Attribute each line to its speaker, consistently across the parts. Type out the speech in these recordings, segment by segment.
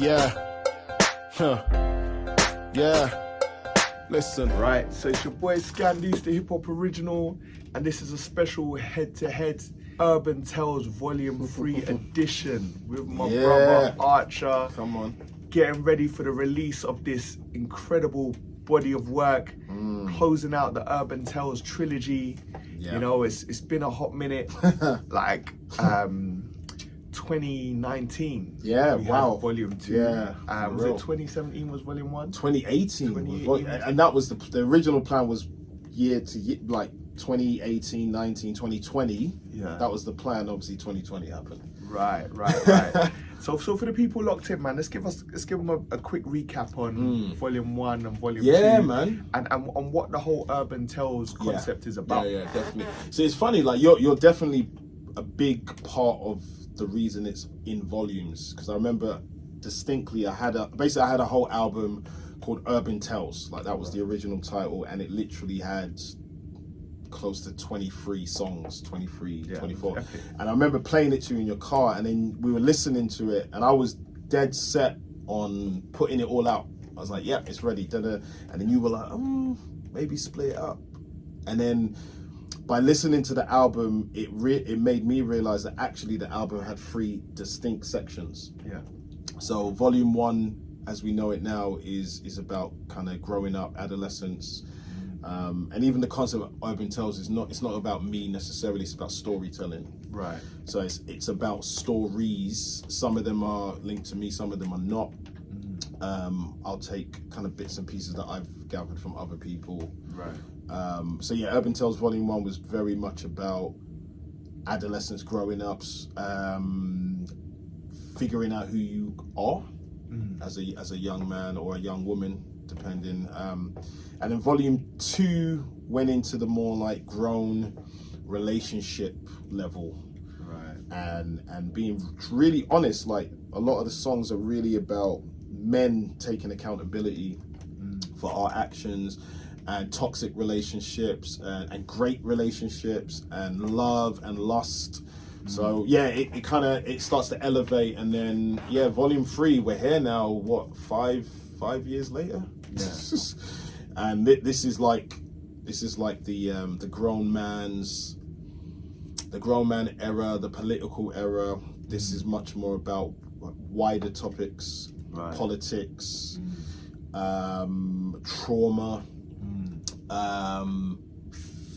Speaker 1: Yeah. Huh. Yeah. Listen, right? So it's your boy SKANDOUZ, the hip hop original, and this is a special head-to-head Urban Tales Volume 3 edition with my brother Artcha.
Speaker 2: Come on.
Speaker 1: Getting ready for the release of this incredible body of work, closing out the Urban Tales trilogy. You know, it's been a hot minute, like 2019.
Speaker 2: Yeah,
Speaker 1: we
Speaker 2: wow.
Speaker 1: had Volume 2.
Speaker 2: Yeah,
Speaker 1: was it 2017 was Volume 1?
Speaker 2: 2018. And that was the original plan was year to year, like 2018, 19, 2020. Yeah. That was the plan. Obviously 2020 happened.
Speaker 1: Right. So for the people locked in, man, let's give them a quick recap on Volume 1 and Volume 2.
Speaker 2: Yeah, man.
Speaker 1: And on what the whole Urban Tales concept is about.
Speaker 2: Yeah, definitely. So it's funny, like you're definitely a big part of the reason it's in volumes, because I remember distinctly I had a whole album called Urban Tales, like that was the original title, and it literally had close to 23 songs, 24. And I remember playing it to you in your car, and then we were listening to it, and I was dead set on putting it all out. I was like, yeah, it's ready. And then you were like, maybe split it up. And then by listening to the album, it made me realize that actually the album had 3 distinct sections. Yeah. So Volume 1, as we know it now, is about kind of growing up, adolescence. And even the concept of Urban Tales it's not about me necessarily, it's about storytelling. Right. So it's about stories. Some of them are linked to me, some of them are not. I'll take kind of bits and pieces that I've gathered from other people. Right. So yeah, Urban Tales Volume 1 was very much about adolescence, growing up, figuring out who you are as a young man or a young woman, depending. And then Volume 2 went into the more like grown relationship level. Right. And being really honest, like a lot of the songs are really about men taking accountability for our actions, and toxic relationships, and great relationships, and love and lust. So yeah, it starts to elevate, and then Volume 3, we're here now. What, five years later? Yeah. And this is like the grown man era, the political era. This is much more about wider topics, politics, trauma,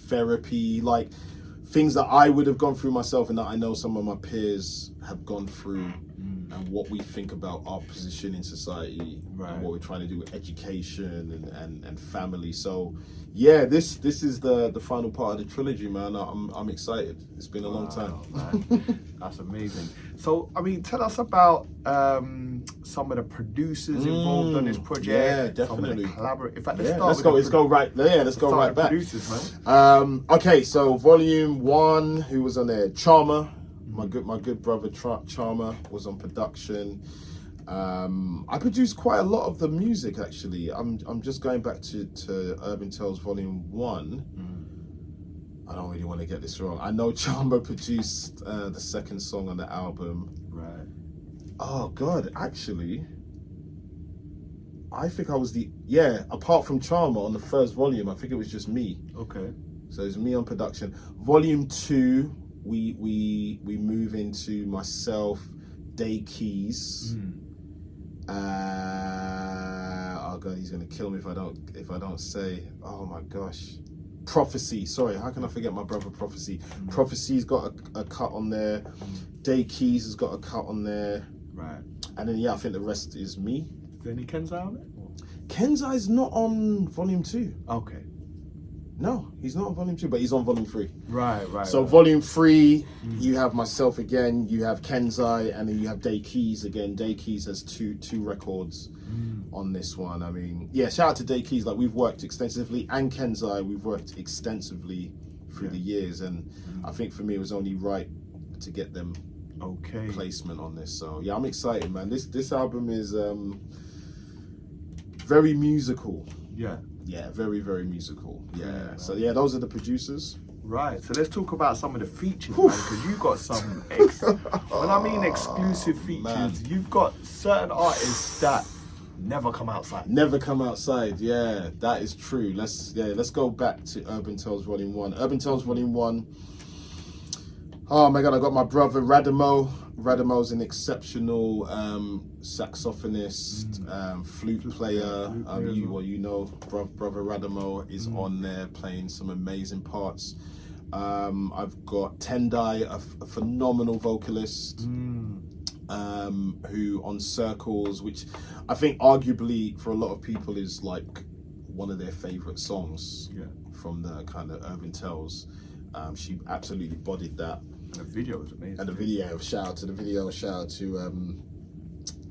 Speaker 2: therapy, like things that I would have gone through myself and that I know some of my peers have gone through, and what we think about our position in society, and what we're trying to do with education and family. So yeah, this is the final part of the trilogy, man. I'm excited. It's been a long time.
Speaker 1: Man. That's amazing. So I mean, tell us about some of the producers involved on this project.
Speaker 2: Yeah, definitely.
Speaker 1: In fact,
Speaker 2: let's go right back.
Speaker 1: Producers, man.
Speaker 2: Okay, so Volume 1, who was on there? Charmer. My good brother Charmer was on production. I produced quite a lot of the music, actually. I'm just going back to Urban Tales Volume 1. I don't really want to get this wrong. I know Charmer produced the second song on the album. Right. Oh God, actually, I think I was apart from Charmer on the first volume, I think it was just me. Okay. So it was me on production. Volume 2, we move into myself, Day Keys. Oh God, he's gonna kill me if I don't say. Oh my gosh, Prophecy. Sorry, how can I forget my brother Prophecy? Prophecy's got a cut on there. Day Keys has got a cut on there. Right. And then I think the rest is me.
Speaker 1: Is there any Kenzai on it?
Speaker 2: Kenzai's not on Volume 2.
Speaker 1: Okay.
Speaker 2: No, he's not on Volume 2, but he's on Volume 3.
Speaker 1: Right.
Speaker 2: So Volume 3, you have myself again, you have Kenzai, and then you have Day Keys again. Day Keys has two records on this one. I mean, shout out to Day Keys. Like, we've worked extensively, and Kenzai, we've worked extensively through the years, and I think for me it was only right to get them placement on this. So yeah, I'm excited, man. This album is very musical. Yeah, very, very musical. Yeah. So yeah, those are the producers.
Speaker 1: Right, so let's talk about some of the features, man, because you got some, when I mean exclusive features,
Speaker 2: man.
Speaker 1: you've got certain artists that never come outside.
Speaker 2: Never come outside, yeah, that is true. Let's go back to Urban Tales Volume 1. Urban Tales Volume 1, oh my God, I got my brother Radimo. Radimo's an exceptional saxophonist, flute player. You know, brother Radimo is on there playing some amazing parts. I've got Tendai, a phenomenal vocalist, who on Circles, which I think arguably for a lot of people is like one of their favorite songs from the kind of Urban Tales. She absolutely bodied that.
Speaker 1: And the video was amazing.
Speaker 2: And the video, shout out to the video, shout out to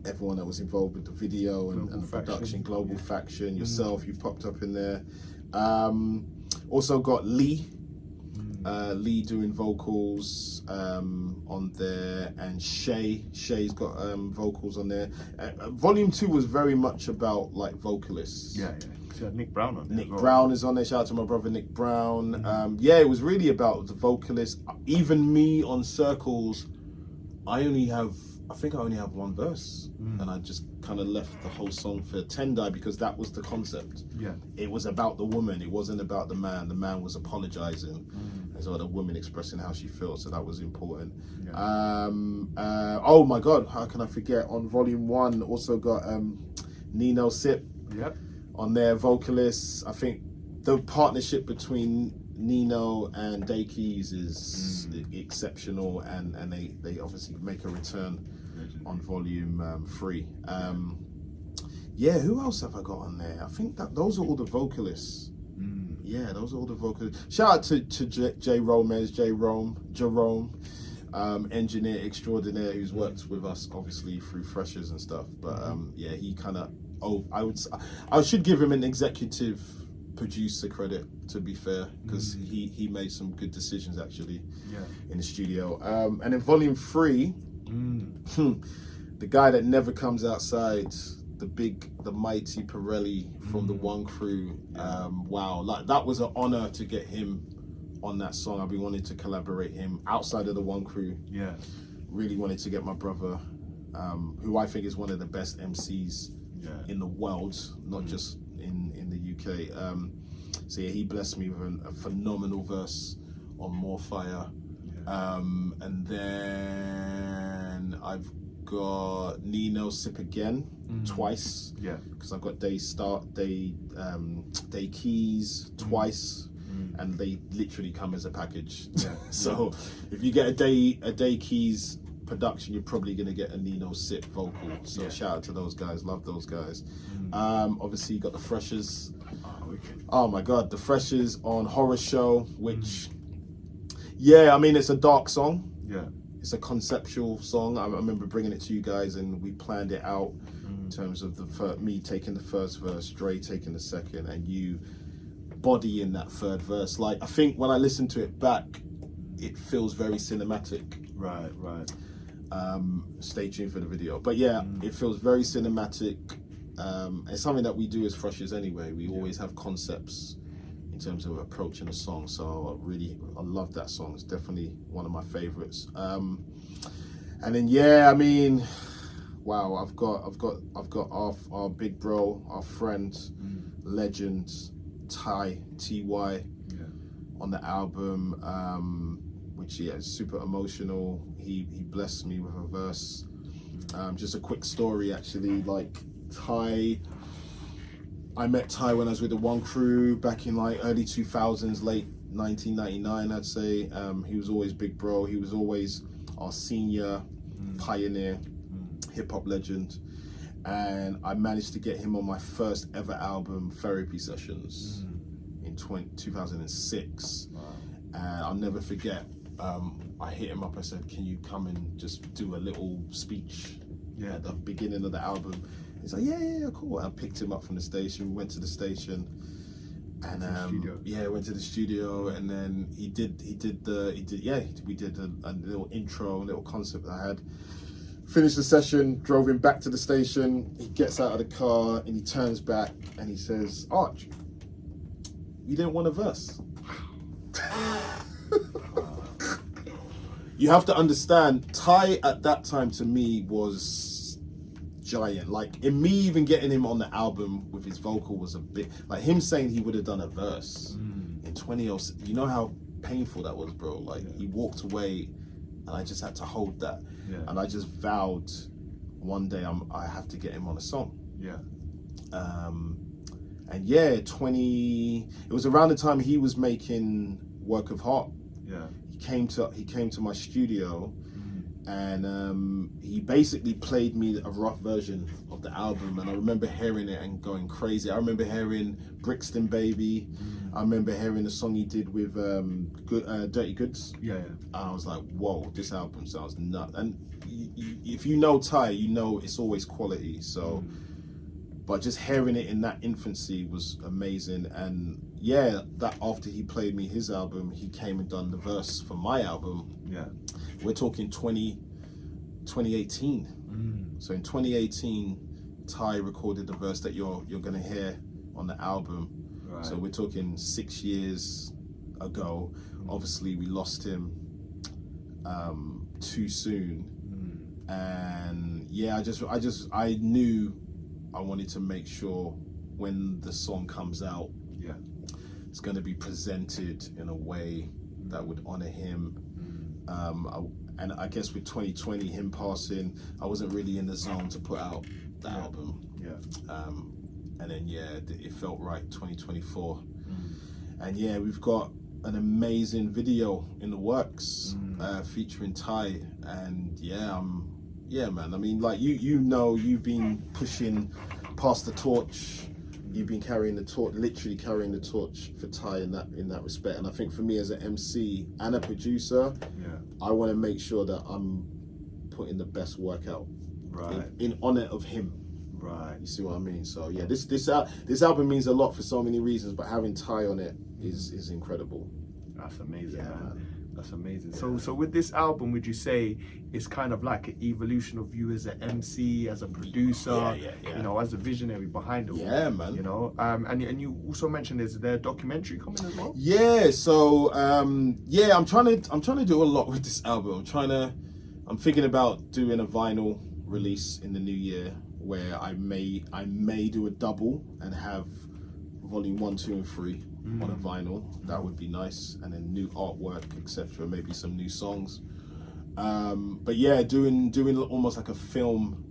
Speaker 2: everyone that was involved with the video and the production, Global Faction, yourself, you popped up in there. Also got Lee doing vocals on there, and Shay's got vocals on there. Volume 2 was very much about like vocalists.
Speaker 1: Yeah. Nick Brown on there.
Speaker 2: Nick Brown is on there. Shout out to my brother Nick Brown. It was really about the vocalists. Even me on Circles, I only have one verse, and I just kind of left the whole song for Tendai because that was the concept. Yeah, it was about the woman. It wasn't about the man. The man was apologizing, and so the woman expressing how she feels. So that was important. Yeah. Oh my God, how can I forget? On Volume 1, also got Nino Sip. Yep. On their vocalists. I think the partnership between Nino and Day Keys is exceptional, and they obviously make a return on Volume 3. Who else have I got on there? I think that those are all the vocalists. Yeah, those are all the vocalists. Shout out to Jerome, engineer extraordinaire who's worked with us obviously through Freshers and stuff. But he kind of, I should give him an executive producer credit, to be fair, because he made some good decisions actually in the studio. And in Volume 3, the guy that never comes outside, the mighty Pirelli from the One Crew. Wow, like that was an honor to get him on that song. I've been wanting to collaborate him outside of the One Crew. Yeah, really wanted to get my brother, who I think is one of the best MCs in the world, not just in the UK. He blessed me with a phenomenal verse on More Fire. And then I've got Nino Sip again twice. Yeah, because I've got Day Keys twice. And they literally come as a package. So if you get a Day Keys production, you're probably gonna get a Nino Sip vocal. So shout out to those guys, love those guys. Obviously you got the Freshers. Oh my God, the Freshers on Horror Show, which it's a dark song. It's a conceptual song. I remember bringing it to you guys and we planned it out in terms of me taking the first verse, Dre taking the second, and you bodying that third verse. Like, I think when I listen to it back, it feels very cinematic. Right. Stay tuned for the video. But it feels very cinematic. It's something that we do as Freshers anyway. We always have concepts in terms of approaching a song. So I love that song. It's definitely one of my favorites. And then wow, I've got our big bro, our friend, legend, Ty on the album, which is super emotional. He blessed me with a verse. Just a quick story actually, like I met Ty when I was with the One Crew back in like early 2000s, late 1999 I'd say. He was always big bro. He was always our senior pioneer, hip hop legend. And I managed to get him on my first ever album, Therapy Sessions, in 2006. Wow. And I'll never forget, I hit him up, I said, can you come and just do a little speech at the beginning of the album? He's like, yeah, cool. I picked him up from the station, we went to the station, and went to the studio, and then we did a little intro, a little concept I had. Finished the session, drove him back to the station. He gets out of the car and he turns back and he says, Arch, you didn't want a verse. you have to understand, Ty at that time to me was giant. Like, in me even getting him on the album with his vocal was a bit, like him saying he would have done a verse in 2006. You know how painful that was, bro? Like, he walked away and I just had to hold that. And I just vowed one day I have to get him on a song. And yeah, it was around the time he was making Work of Heart. He came to my studio, and he basically played me a rough version of the album, and I remember hearing it and going crazy. I remember hearing Brixton Baby. I remember hearing the song he did with Dirty Goods. And I was like, whoa, this album sounds nuts. And if you know Ty, you know it's always quality. So, but just hearing it in that infancy was amazing. And yeah, that after he played me his album, he came and done the verse for my album. We're talking 2018. So in 2018, Ty recorded the verse that you're gonna hear on the album. So we're talking 6 years ago. Obviously, we lost him too soon, and yeah, I knew I wanted to make sure when the song comes out, it's going to be presented in a way that would honor him. And I guess with 2020, him passing, I wasn't really in the zone to put out the album. And then it felt right, 2024. And yeah, we've got an amazing video in the works featuring Ty. And yeah, man. I mean, like you know, you've been pushing past the torch. You've been carrying the torch, literally carrying the torch for Ty in that respect. And I think for me as an MC and a producer, I want to make sure that I'm putting the best work out in honor of him. You see what I mean? So yeah, this album means a lot for so many reasons, but having Ty on it is incredible.
Speaker 1: That's amazing, man. That's amazing. So with this album, would you say it's kind of like an evolution of you as an MC, as a producer, you know, as a visionary behind it all?
Speaker 2: Yeah, man.
Speaker 1: You know, and you also mentioned is there a documentary coming as well?
Speaker 2: Yeah. So I'm trying to do a lot with this album. I'm thinking about doing a vinyl release in the new year, where I may do a double and have volume 1, 2, and 3 on a vinyl. That would be nice, and then new artwork, etc. Maybe some new songs. But yeah, doing almost like a film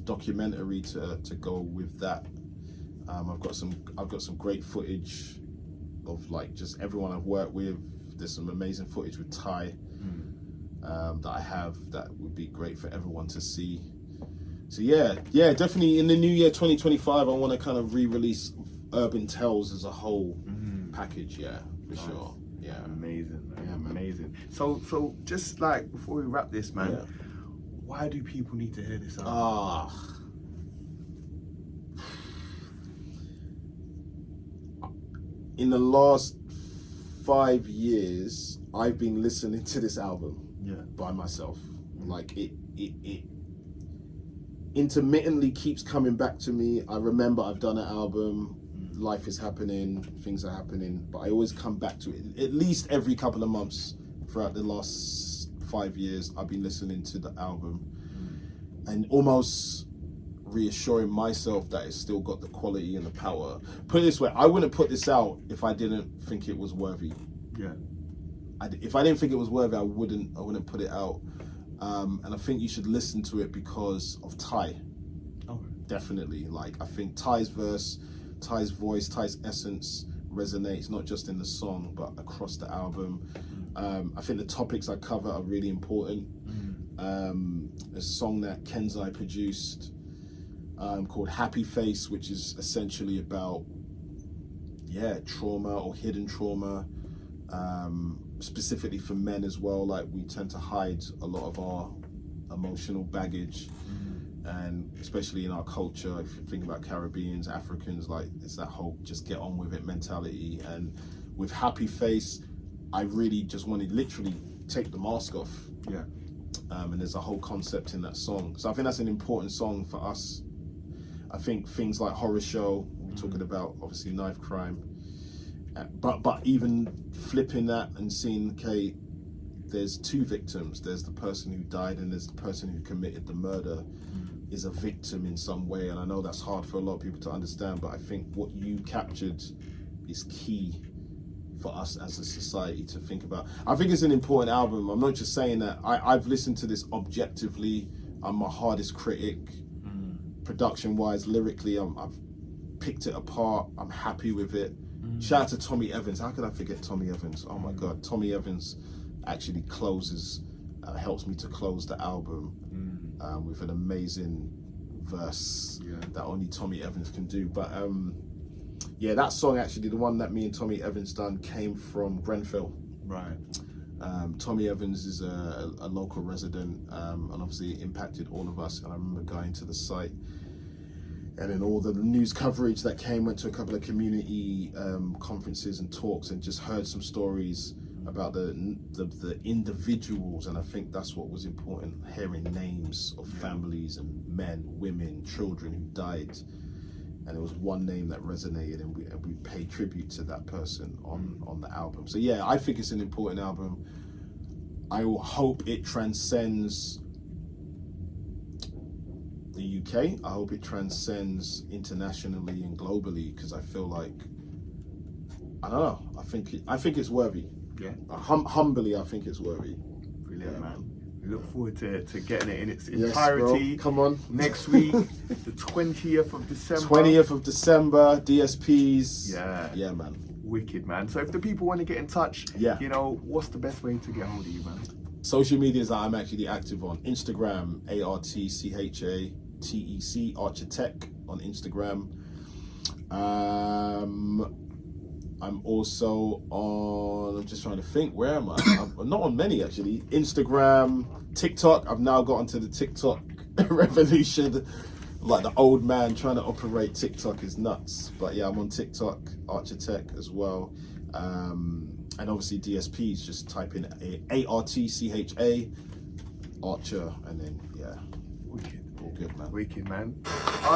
Speaker 2: documentary to go with that. I've got some great footage of like just everyone I've worked with. There's some amazing footage with Ty that I have that would be great for everyone to see. So yeah, definitely in the new year 2025, I want to kind of re-release Urban Tells as a whole package. For sure.
Speaker 1: Amazing, man. Amazing. So just like before we wrap this, man, why do people need to hear this album?
Speaker 2: In the last 5 years, I've been listening to this album by myself. Like it intermittently keeps coming back to me. I remember I've done an album, life is happening, things are happening, but I always come back to it. At least every couple of months throughout the last 5 years, I've been listening to the album and almost reassuring myself that it's still got the quality and the power. Put it this way, I wouldn't put this out if I didn't think it was worthy. If I didn't think it was worthy, I wouldn't put it out. And I think you should listen to it because of Ty. Definitely. Like, I think Ty's verse, Ty's voice, Ty's essence resonates not just in the song but across the album. I think the topics I cover are really important. A song that Kenzai produced called Happy Face, which is essentially about trauma or hidden trauma, specifically for men as well. Like, we tend to hide a lot of our emotional baggage, and especially in our culture, if you think about Caribbeans, Africans, like, it's that whole just get on with it mentality. And with Happy Face, I really just wanted to literally take the mask off. And there's a whole concept in that song, so I think that's an important song for us. I think things like Horror Show, we're talking about obviously knife crime, but even flipping that and seeing, okay, there's two victims. There's the person who died and there's the person who committed the murder is a victim in some way. And I know that's hard for a lot of people to understand, but I think what you captured is key for us as a society to think about. I think it's an important album. I'm not just saying that. I've listened to this objectively. I'm my hardest critic. Production wise, lyrically, I've picked it apart. I'm happy with it. Shout out to Tommy Evans. How could I forget Tommy Evans? Oh my God, Tommy Evans actually helps me to close the album with an amazing verse that only Tommy Evans can do. But yeah, that song actually, the one that me and Tommy Evans done, came from Grenfell.
Speaker 1: Right.
Speaker 2: Tommy Evans is a local resident, and obviously it impacted all of us. And I remember going to the site, and then all the news coverage that came, went to a couple of community conferences and talks, and just heard some stories about the individuals. And I think that's what was important, hearing names of families and men, women, children who died. And there was one name that resonated, and we pay tribute to that person on the album. So yeah, I think it's an important album. I will hope it transcends the UK. I hope it transcends internationally and globally, because I feel like, I don't know, I think it's worthy.
Speaker 1: Yeah.
Speaker 2: Humbly, I think it's worthy.
Speaker 1: Brilliant, man. We look forward to getting it in its entirety.
Speaker 2: Yes, come on.
Speaker 1: Next week, the 20th of December.
Speaker 2: 20th of December, DSPs. Yeah, man.
Speaker 1: Wicked, man. So if the people want to get in touch, you know, what's the best way to get hold of you, man?
Speaker 2: Social medias that I'm actually active on. Instagram, ARTCHATEC, Artcha Tech on Instagram. I'm also on, I'm just trying to think, where am I? I'm not on many actually. Instagram, TikTok. I've now got onto the TikTok revolution. Like the old man trying to operate TikTok is nuts. But yeah, I'm on TikTok, Artcha Tech as well. And obviously DSPs, just type in ARTCHA, Artcha, and then
Speaker 1: Wicked.
Speaker 2: all good, man.
Speaker 1: Wicked, man.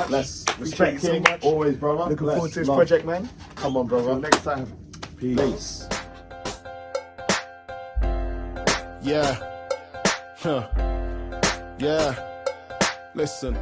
Speaker 2: Let's
Speaker 1: appreciate
Speaker 2: respect
Speaker 1: you so
Speaker 2: King,
Speaker 1: much.
Speaker 2: always, brother.
Speaker 1: Looking forward to this project, man.
Speaker 2: Come on, brother.
Speaker 1: Till next time. Peace.
Speaker 2: Yeah. Yeah. Listen.